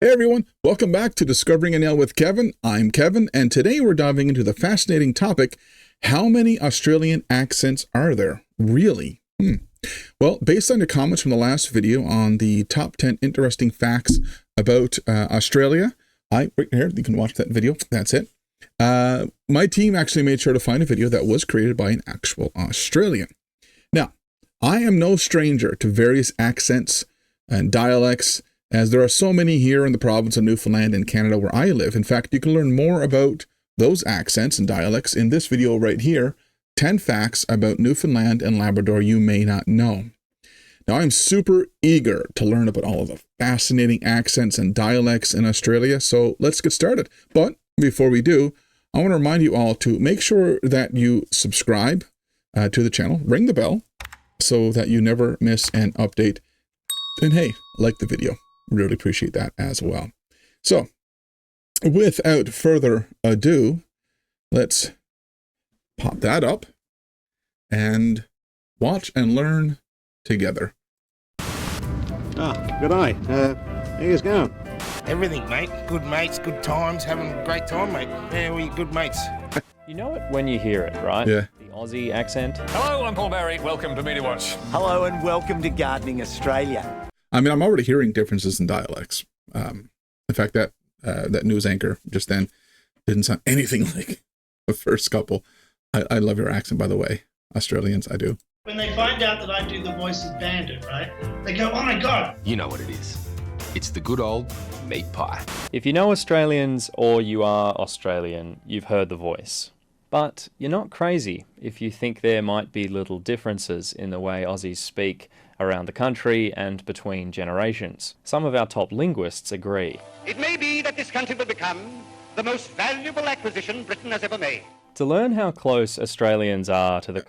Hey everyone, welcome back to Discovering an Ale with Kevin. I'm Kevin, and today we're diving into the fascinating topic, how many Australian accents are there? Really? Well, based on your comments from the last video on the top 10 interesting facts about Australia, right here, you can watch that video, that's it. My team actually made sure to find a video that was created by an actual Australian. Now, I am no stranger to various accents and dialects, as there are so many here in the province of Newfoundland in Canada where I live. In fact, you can learn more about those accents and dialects in this video right here, 10 facts about Newfoundland and Labrador you may not know. Now, I'm super eager to learn about all of the fascinating accents and dialects in Australia, so let's get started. But before we do, I want to remind you all to make sure that you subscribe to the channel, ring the bell, so that you never miss an update. And hey, like the video. Really appreciate that as well. So, without further ado, let's pop that up and watch and learn together. Good day. How you going? Everything, mate. Good mates, good times, having a great time, mate. Yeah, we're good mates. You know it when you hear it, right? Yeah. The Aussie accent. Hello, I'm Paul Barry. Welcome to Media Watch. Hello and welcome to Gardening Australia. I mean, I'm already hearing differences in dialects. In fact, that news anchor just then didn't sound anything like the first couple. I love your accent, by the way. Australians, I do. When they find out that I do the voice of Bandit, right, they go, oh my God. You know what it is. It's the good old meat pie. If you know Australians or you are Australian, you've heard the voice. But you're not crazy if you think there might be little differences in the way Aussies speak around the country and between generations. Some of our top linguists agree. It may be that this country will become the most valuable acquisition Britain has ever made. To learn how close Australians are to the...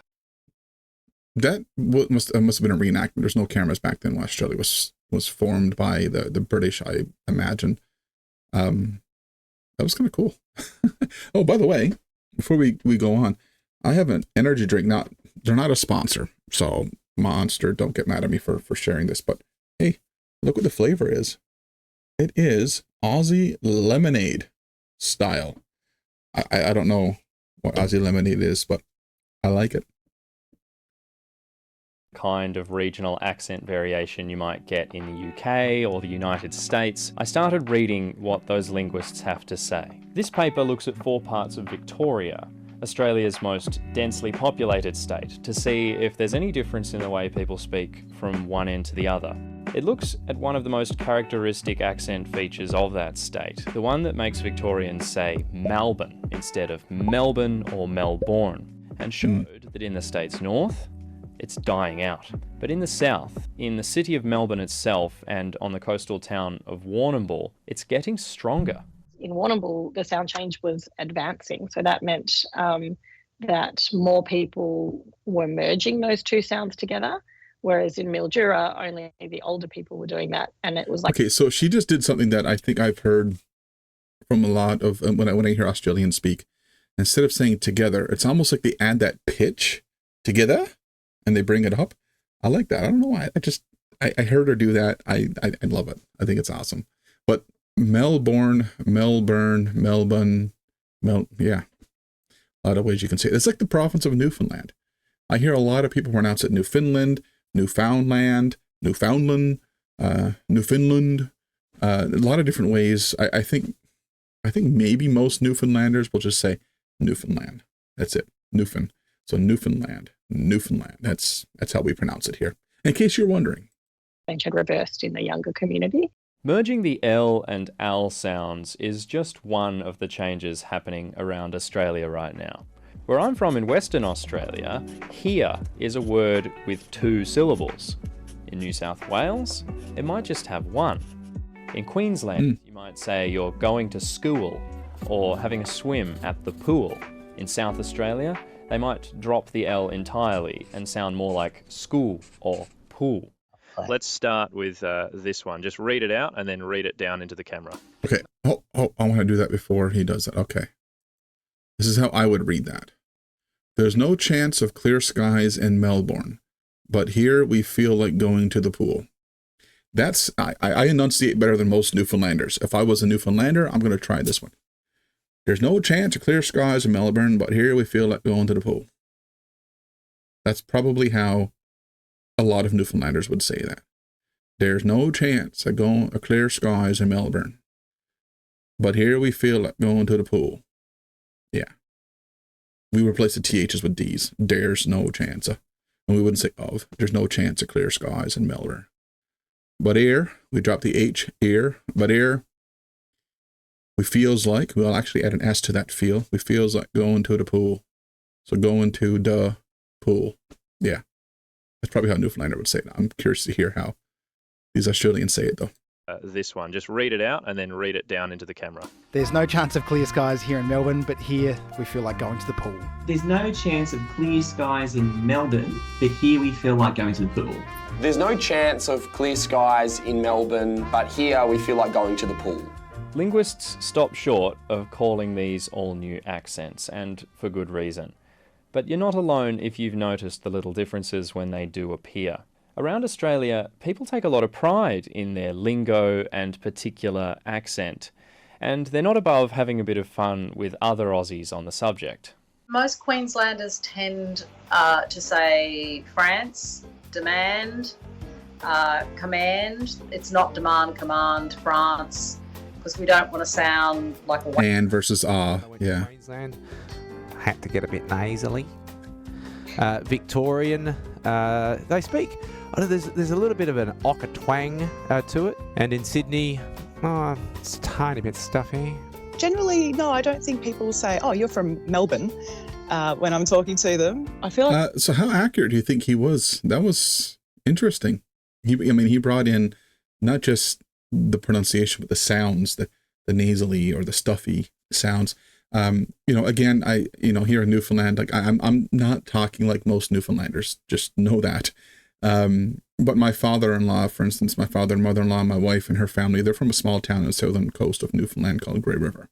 That must have been a reenactment. There's no cameras back then when Australia was formed by the British, I imagine. That was kind of cool. Oh, by the way, before we go on, I have an energy drink. They're not a sponsor, so Monster, don't get mad at me for sharing this, but hey, look what the flavor is. It is Aussie lemonade style. I don't know what Aussie lemonade is, but I like it. Kind of regional accent variation you might get in the UK or the United States, I started reading what those linguists have to say. This paper looks at 4 parts of Victoria, Australia's most densely populated state, to see if there's any difference in the way people speak from one end to the other. It looks at one of the most characteristic accent features of that state, the one that makes Victorians say Melbourne instead of Melbourne or Melbourne, and showed that in the state's north, it's dying out. But in the south, in the city of Melbourne itself and on the coastal town of Warrnambool, it's getting stronger. In Warrnambool, the sound change was advancing. So that meant that more people were merging those two sounds together, whereas in Mildura, only the older people were doing that. And it was like... Okay, so she just did something that I think I've heard from a lot of, when I hear Australians speak. Instead of saying together, it's almost like they add that pitch together and they bring it up. I like that. I don't know why. I heard her do that. I love it. I think it's awesome. But Melbourne, yeah. A lot of ways you can say it. It's like the province of Newfoundland. I hear a lot of people pronounce it Newfoundland, Newfoundland, Newfoundland, Newfoundland. A lot of different ways. I think maybe most Newfoundlanders will just say Newfoundland. That's it. Newfound. So Newfoundland. That's how we pronounce it here. In case you're wondering. Change had reversed in the younger community. Merging the L and L sounds is just one of the changes happening around Australia right now. Where I'm from in Western Australia, here is a word with 2 syllables. In New South Wales, it might just have 1. In Queensland, you might say you're going to school or having a swim at the pool. In South Australia, they might drop the L entirely and sound more like school or pool. Let's start with this one. Just read it out and then read it down into the camera. Okay. Oh, I want to do that before he does that. Okay. This is how I would read that. There's no chance of clear skies in Melbourne, but here we feel like going to the pool. I enunciate better than most Newfoundlanders. If I was a Newfoundlander, I'm going to try this one. There's no chance of clear skies in Melbourne, but here we feel like going to the pool. That's probably how a lot of Newfoundlanders would say that. There's no chance of clear skies in Melbourne, but here we feel like going to the pool. Yeah. We replace the THs with Ds. There's no chance of. And we wouldn't say of. There's no chance of clear skies in Melbourne. But here, we drop the H here. But here, we feels like, we'll actually add an S to that feel. We feels like going to the pool. So going to the pool. Yeah. That's probably how Newfoundlander would say it. I'm curious to hear how these Australians say it, though. This one, just read it out and then read it down into the camera. There's no chance of clear skies here in Melbourne, but here we feel like going to the pool. There's no chance of clear skies in Melbourne, but here we feel like going to the pool. There's no chance of clear skies in Melbourne, but here we feel like going to the pool. Linguists stop short of calling these all new accents, and for good reason. But you're not alone if you've noticed the little differences when they do appear. Around Australia, people take a lot of pride in their lingo and particular accent, and they're not above having a bit of fun with other Aussies on the subject. Most Queenslanders tend to say France, demand, command. It's not demand, command, France, because we don't want to sound like a... And versus yeah. Queensland, had to get a bit nasally. Victorian, they speak... There's a little bit of an ochre twang to it. And in Sydney, it's a tiny bit stuffy. Generally, no, I don't think people say, oh, you're from Melbourne, when I'm talking to them. I feel like... So how accurate do you think he was? That was interesting. He brought in not just the pronunciation, but the sounds, the nasally or the stuffy sounds. Again, here in Newfoundland, like I'm not talking like most Newfoundlanders, just know that. But my father-in-law, for instance, my father and mother-in-law, my wife and her family, they're from a small town on the southern coast of Newfoundland called Grey River.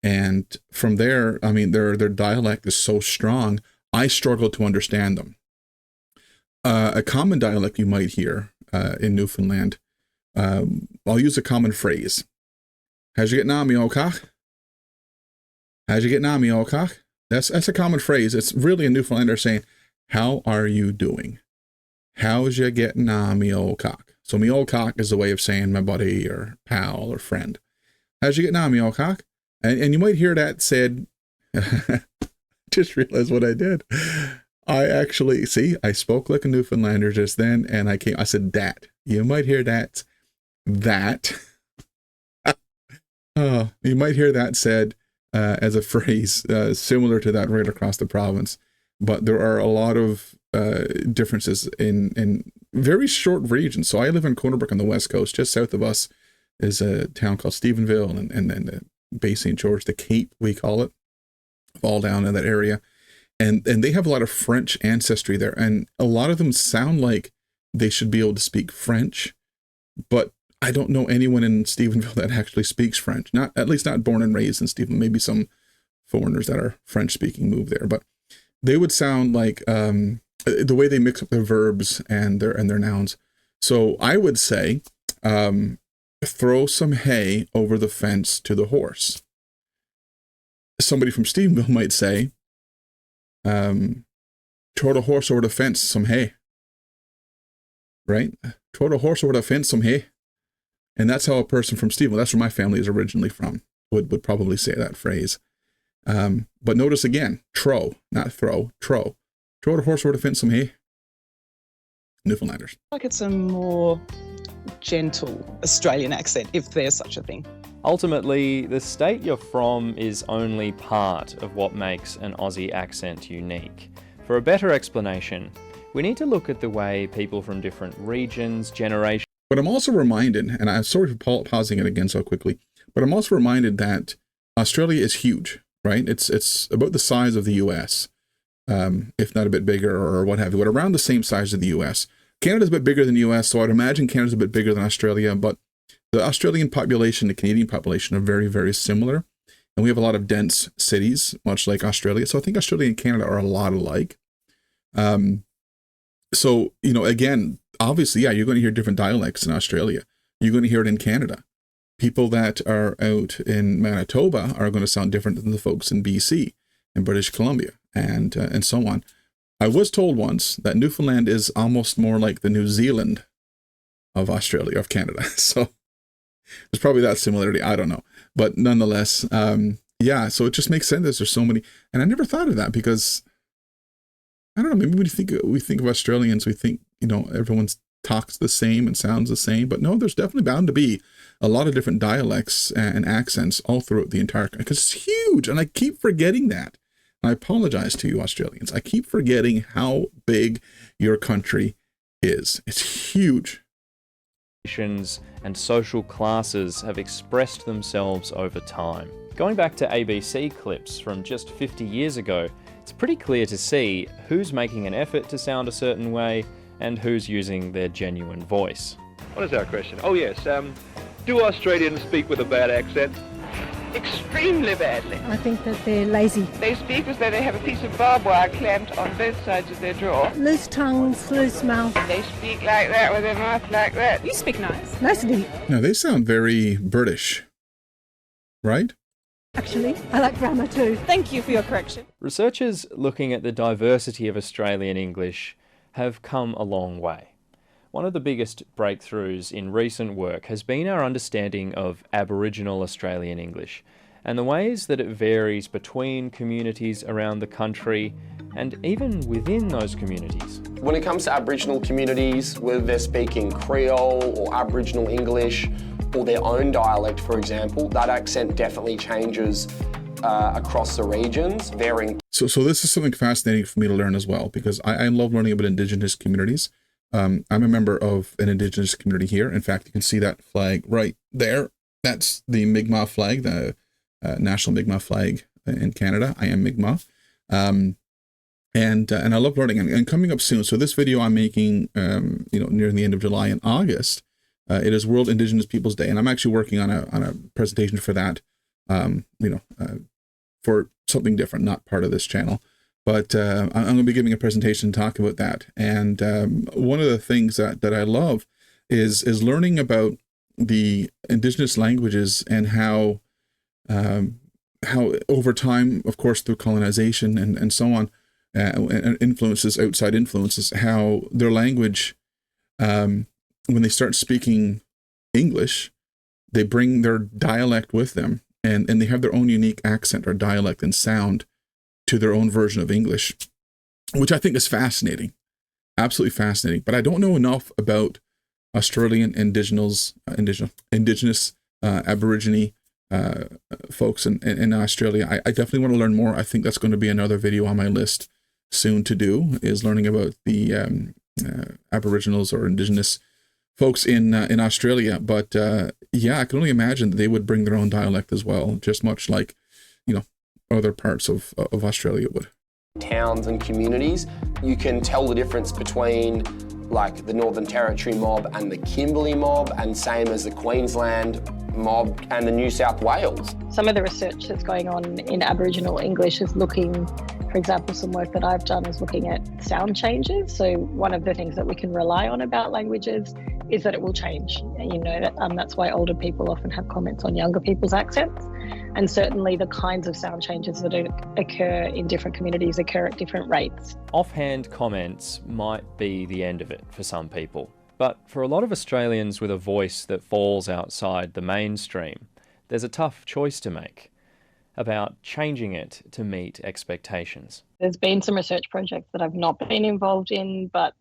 And from there, their dialect is so strong, I struggle to understand them. A common dialect you might hear in Newfoundland, I'll use a common phrase. How's you getting on, me old cock? How's you getting on, me old cock? That's a common phrase. It's really a Newfoundlander saying, how are you doing? How's you getting on, me old cock? So me old cock is a way of saying my buddy or pal or friend. How's you getting on, me old cock? And you might hear that said, just realized what I did. I actually, I spoke like a Newfoundlander just then, and I said that. You might hear that. You might hear that said as a phrase similar to that right across the province. But there are a lot of differences in very short regions. So I live in Cornerbrook on the west coast. Just south of us is a town called Stephenville, and then the Bay St. George, the Cape, we call it, all down in that area. And they have a lot of French ancestry there. And a lot of them sound like they should be able to speak French. But I don't know anyone in Stephenville that actually speaks French. At least not born and raised in Stephenville. Maybe some foreigners that are French-speaking move there. But they would sound like the way they mix up their verbs and their nouns. So I would say, throw some hay over the fence to the horse. Somebody from Stephenville might say, throw the horse over the fence, some hay. Right? Throw the horse over the fence, some hay. And that's how a person from Stephenville, that's where my family is originally from, would probably say that phrase. But notice again, trow, not throw, trow. Throw the horse over the fence, some hay. Newfoundlanders. Like it's a more gentle Australian accent, if there's such a thing. Ultimately, the state you're from is only part of what makes an Aussie accent unique. For a better explanation, we need to look at the way people from different regions, generations... But I'm also reminded, and I'm sorry for pausing it again so quickly, but I'm also reminded that Australia is huge, right? It's about the size of the US, if not a bit bigger or what have you, but around the same size as the US. Canada's a bit bigger than the US, so I'd imagine Canada's a bit bigger than Australia, but the Australian population, the Canadian population are very, very similar. And we have a lot of dense cities, much like Australia. So I think Australia and Canada are a lot alike. So, again, obviously, yeah, you're going to hear different dialects in Australia. You're going to hear it in Canada. People that are out in Manitoba are going to sound different than the folks in BC and British Columbia and so on. I was told once that Newfoundland is almost more like the New Zealand of Australia, of Canada. So there's probably that similarity. I don't know. But nonetheless, yeah, so it just makes sense. There's so many. And I never thought of that because, I don't know, maybe we think of Australians, we think, everyone talks the same and sounds the same. But no, there's definitely bound to be a lot of different dialects and accents all throughout the entire country, because it's huge. And I keep forgetting that. I apologize to you, Australians. I keep forgetting how big your country is. It's huge. And social classes have expressed themselves over time. Going back to ABC clips from just 50 years ago, it's pretty clear to see who's making an effort to sound a certain way and who's using their genuine voice. What is our question? Oh yes, do Australians speak with a bad accent? Extremely badly. I think that they're lazy. They speak as though they have a piece of barbed wire clamped on both sides of their jaw. Loose tongues, loose mouth. They speak like that with their mouth like that. You speak nice. Nicely. Now, they sound very British, right? Actually, I like grammar too. Thank you for your correction. Researchers looking at the diversity of Australian English have come a long way. One of the biggest breakthroughs in recent work has been our understanding of Aboriginal Australian English and the ways that it varies between communities around the country and even within those communities. When it comes to Aboriginal communities, whether they're speaking Creole or Aboriginal English or their own dialect, for example, that accent definitely changes across the regions, varying. So this is something fascinating for me to learn as well, because I love learning about Indigenous communities. I'm a member of an Indigenous community here. In fact, you can see that flag right there. That's the Mi'kmaq flag, the national Mi'kmaq flag in Canada. I am Mi'kmaq. And I love learning, and coming up soon. So this video I'm making, near the end of July and August, it is World Indigenous Peoples Day. And I'm actually working on a presentation for that, for something different, not part of this channel. But I'm going to be giving a presentation to talk about that. And one of the things that I love is learning about the Indigenous languages and how over time, of course, through colonization and so on, and influences, outside influences, how their language, when they start speaking English, they bring their dialect with them, and they have their own unique accent or dialect and sound to their own version of English, which I think is fascinating, absolutely fascinating. But I don't know enough about Australian indigenous Aborigine folks in Australia. I definitely want to learn more. I think that's going to be another video on my list soon to do, is learning about the Aboriginals or Indigenous folks in Australia. But yeah, I can only imagine that they would bring their own dialect as well, just much like other parts of Australia would. Towns and communities, you can tell the difference between like the Northern Territory mob and the Kimberley mob, and same as the Queensland mob and the New South Wales. Some of the research that's going on in Aboriginal English is looking, for example, some work that I've done is looking at sound changes. So one of the things that we can rely on about languages is that it will change. That's why older people often have comments on younger people's accents. And certainly the kinds of sound changes that occur in different communities occur at different rates. Offhand comments might be the end of it for some people. But for a lot of Australians with a voice that falls outside the mainstream, there's a tough choice to make about changing it to meet expectations. There's been some research projects that I've not been involved in, but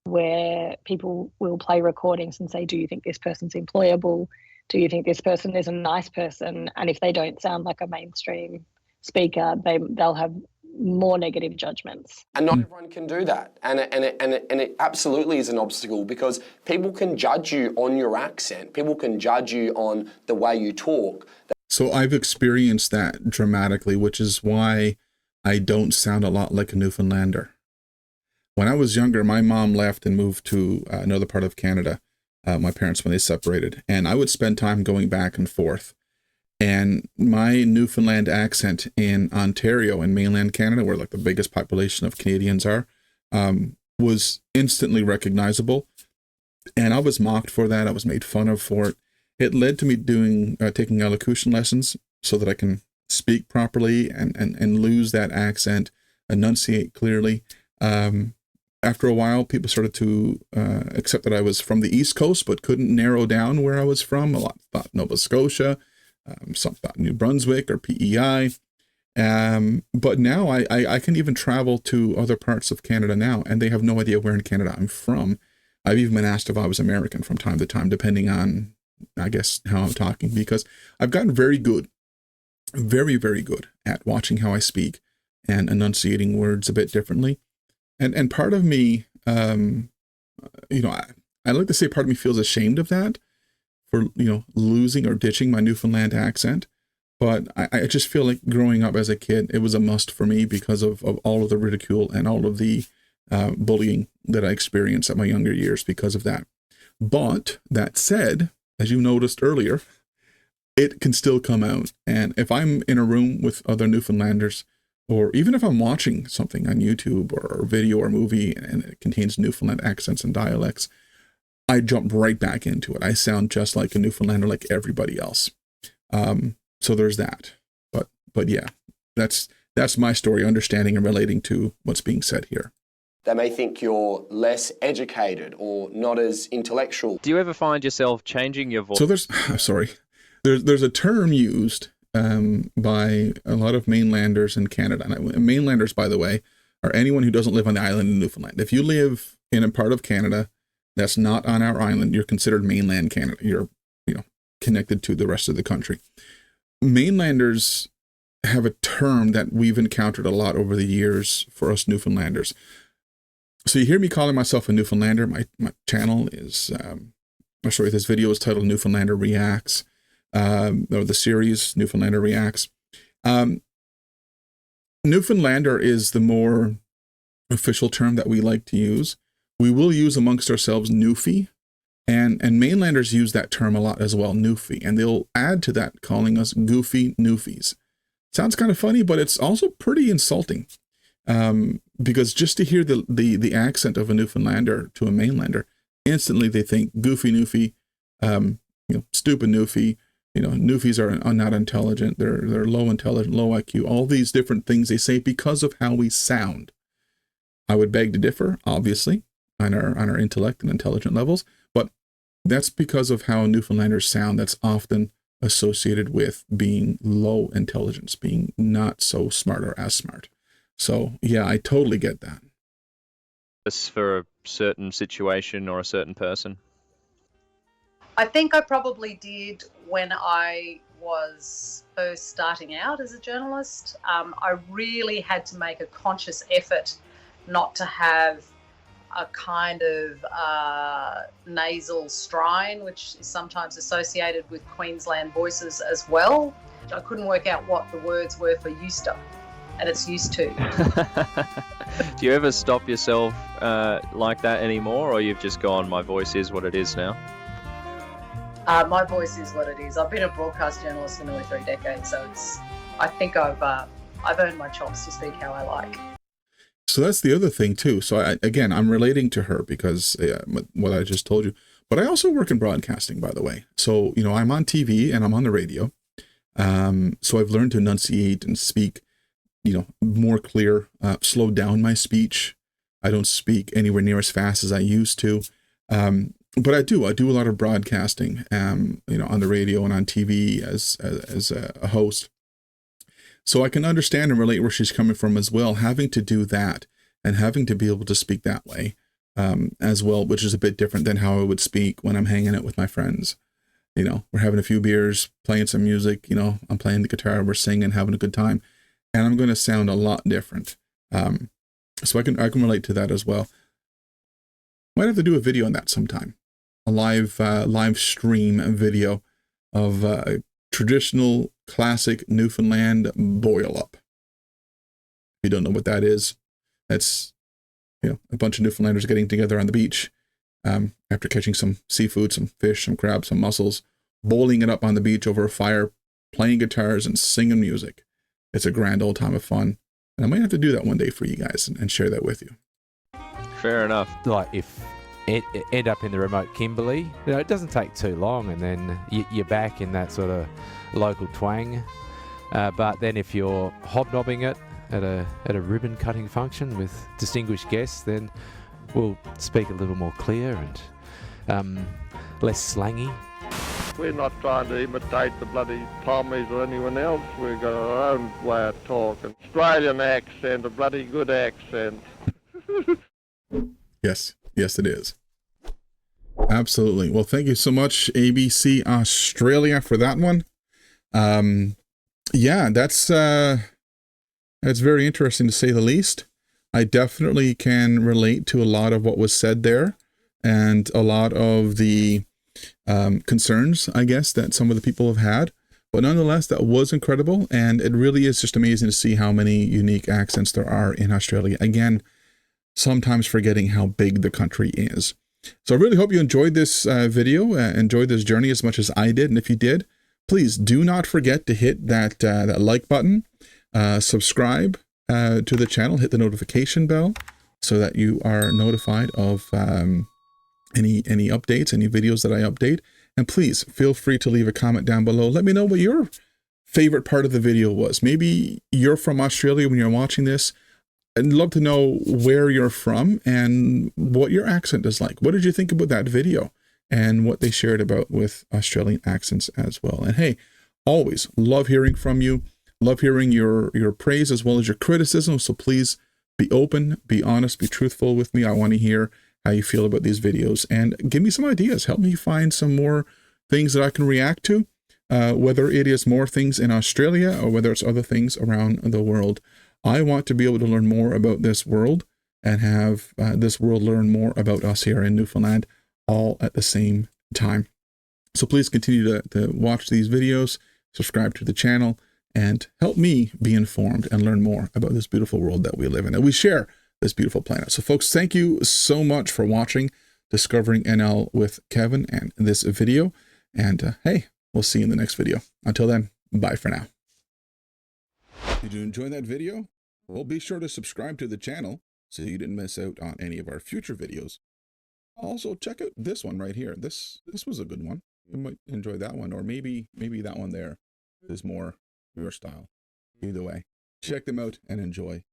where people will play recordings and say, do you think this person's employable? Do you think this person is a nice person? And if they don't sound like a mainstream speaker, they'll have more negative judgments. And not everyone can do that. And it absolutely is an obstacle, because people can judge you on your accent. People can judge you on the way you talk. So I've experienced that dramatically, which is why I don't sound a lot like a Newfoundlander. When I was younger, my mom left and moved to another part of Canada. My parents, when they separated, and I would spend time going back and forth. And my Newfoundland accent in Ontario, in mainland Canada, where like the biggest population of Canadians are, was instantly recognizable. And I was mocked for that. I was made fun of for it. It led to me taking elocution lessons so that I can speak properly and lose that accent, enunciate clearly. After a while, people started to accept that I was from the East Coast, but couldn't narrow down where I was from. A lot thought Nova Scotia, some thought New Brunswick or PEI. But now I can even travel to other parts of Canada now, and they have no idea where in Canada I'm from. I've even been asked if I was American from time to time, depending on, I guess, how I'm talking, because I've gotten very good, very, very good at watching how I speak and enunciating words a bit differently. And part of me, I like to say part of me feels ashamed of that, for, losing or ditching my Newfoundland accent. But I just feel like growing up as a kid, it was a must for me because of all of the ridicule and all of the bullying that I experienced at my younger years because of that. But that said, as you noticed earlier, it can still come out. And if I'm in a room with other Newfoundlanders, or even if I'm watching something on YouTube or a video or movie and it contains Newfoundland accents and dialects, I jump right back into it. I sound just like a Newfoundlander, like everybody else. So there's that. But yeah, that's my story, understanding and relating to what's being said here. They may think you're less educated or not as intellectual. Do you ever find yourself changing your voice? So there's a term used by a lot of mainlanders in Canada. And mainlanders, by the way, are anyone who doesn't live on the island of Newfoundland. If you live in a part of Canada that's not on our island, you're considered mainland Canada. You're, connected to the rest of the country. Mainlanders have a term that we've encountered a lot over the years for us Newfoundlanders. So you hear me calling myself a Newfoundlander. My channel is, this video is titled Newfoundlander Reacts, or the series Newfoundlander Reacts. Newfoundlander is the more official term that we like to use. We will use amongst ourselves Newfie, and mainlanders use that term a lot as well, Newfie, and they'll add to that calling us goofy Newfies. Sounds kind of funny, but it's also pretty insulting, because just to hear the accent of a Newfoundlander to a mainlander, instantly they think goofy Newfie, stupid Newfie. Newfies are not intelligent. They're low intelligent, low IQ. All these different things they say because of how we sound. I would beg to differ, obviously, on our intellect and intelligent levels, but that's because of how Newfoundlanders sound. That's often associated with being low intelligence, being not so smart or as smart. So yeah, I totally get that. This for a certain situation or a certain person? I think I probably did when I was first starting out as a journalist. I really had to make a conscious effort not to have a kind of nasal strine, which is sometimes associated with Queensland voices as well. I couldn't work out what the words were for used to, and it's used to. Do you ever stop yourself like that anymore, or you've just gone, my voice is what it is now? My voice is what it is. I've been a broadcast journalist for nearly 3 decades, so I think I've earned my chops to speak how I like. So that's the other thing too. So I'm relating to her because what I just told you, but I also work in broadcasting, by the way. So, I'm on TV and I'm on the radio. So I've learned to enunciate and speak, more clear, slow down my speech. I don't speak anywhere near as fast as I used to. But I do a lot of broadcasting, on the radio and on TV as a host. So I can understand and relate where she's coming from as well, having to do that and having to be able to speak that way as well, which is a bit different than how I would speak when I'm hanging out with my friends. We're having a few beers, playing some music, I'm playing the guitar, we're singing, having a good time, and I'm going to sound a lot different. So I can relate to that as well. Might have to do a video on that sometime. A live stream video of traditional classic Newfoundland boil up. If you don't know what that is, that's a bunch of Newfoundlanders getting together on the beach after catching some seafood, some fish, some crabs, some mussels, boiling it up on the beach over a fire, playing guitars and singing music. It's a grand old time of fun, and I might have to do that one day for you guys and share that with you. fair enough. Like if it end up in the remote Kimberley, it doesn't take too long, and then you're back in that sort of local twang. But then if you're hobnobbing it at a ribbon cutting function with distinguished guests, then we'll speak a little more clear and less slangy. We're not trying to imitate the bloody Pommies or anyone else. We've got our own way of talking. Australian accent, a bloody good accent. Yes, it is. Absolutely. Well, thank you so much, ABC Australia, for that one. Yeah, that's very interesting to say the least. I definitely can relate to a lot of what was said there, and a lot of the concerns, I guess, that some of the people have had. But nonetheless, that was incredible, and it really is just amazing to see how many unique accents there are in Australia. Again, sometimes forgetting how big the country is. So I really hope you enjoyed this video, enjoyed this journey as much as I did. And if you did, please do not forget to hit that like button, subscribe to the channel, hit the notification bell so that you are notified of any updates, any videos that I update. And please feel free to leave a comment down below. Let me know what your favorite part of the video was. Maybe you're from Australia when you're watching this. I'd love to know where you're from and what your accent is like. What did you think about that video and what they shared about with Australian accents as well? And hey, always love hearing from you. Love hearing your praise as well as your criticism. So please be open, be honest, be truthful with me. I want to hear how you feel about these videos and give me some ideas. Help me find some more things that I can react to, whether it is more things in Australia or whether it's other things around the world. I want to be able to learn more about this world and have this world learn more about us here in Newfoundland all at the same time. So please continue to watch these videos, subscribe to the channel, and help me be informed and learn more about this beautiful world that we live in, that we share this beautiful planet. So folks, thank you so much for watching Discovering NL with Kevin and this video. And hey, we'll see you in the next video. Until then, bye for now. Did you enjoy that video? Well, be sure to subscribe to the channel so you didn't miss out on any of our future videos. Also, check out this one right here. This was a good one. You might enjoy that one, or maybe that one there is more your style. Either way, check them out and enjoy.